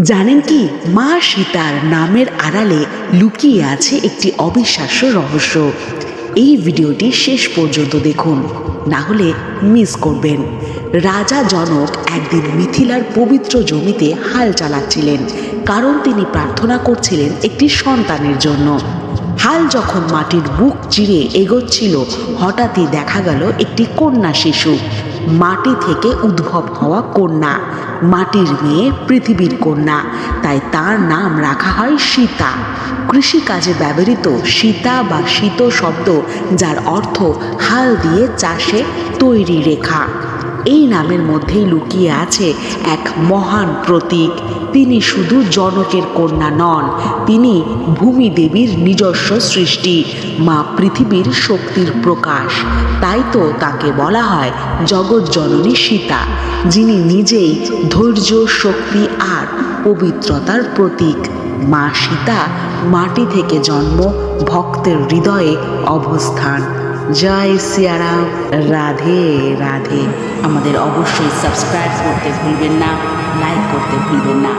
জানেন কি, মা সীতার নামের আড়ালে লুকিয়ে আছে একটি অবিশ্বাস্য রহস্য। এই ভিডিওটি শেষ পর্যন্ত দেখুন, না হলে মিস করবেন। রাজা জনক একদিন মিথিলার পবিত্র জমিতে হাল চালাচ্ছিলেন, কারণ তিনি প্রার্থনা করছিলেন একটি সন্তানের জন্য। হাল যখন মাটির বুক চিরে এগোচ্ছিল, হঠাৎই দেখা গেল একটি কন্যা শিশু। মাটি থেকে উদ্ভব হওয়া কন্যা, মাটির মেয়ে, পৃথিবীর কন্যা, তাই তার নাম রাখা হয় সীতা। কৃষিকাজে ব্যবহৃত সীতা বা শীত শব্দ, যার অর্থ হাল দিয়ে চাষে তৈরি রেখা। এই নামের মধ্যেই লুকিয়ে আছে এক মহান প্রতীক। তিনি শুধু জনকের কন্যা নন, তিনি ভূমি দেবীর নিজস্ব সৃষ্টি, মা পৃথিবীর শক্তির প্রকাশ। তাই তো তাকে বলা হয় জগৎ জননী সীতা, যিনি নিজেই ধৈর্য, শক্তি আর পবিত্রতার প্রতীক। মা সীতা মাটি থেকে জন্ম, ভক্তের হৃদয়ে অবস্থান। জয় সিয়ারাম, রাধে রাধে। আমাদের অবশ্যই সাবস্ক্রাইব করতে ভুলবেন না, লাইক করতে ভুলবেন না।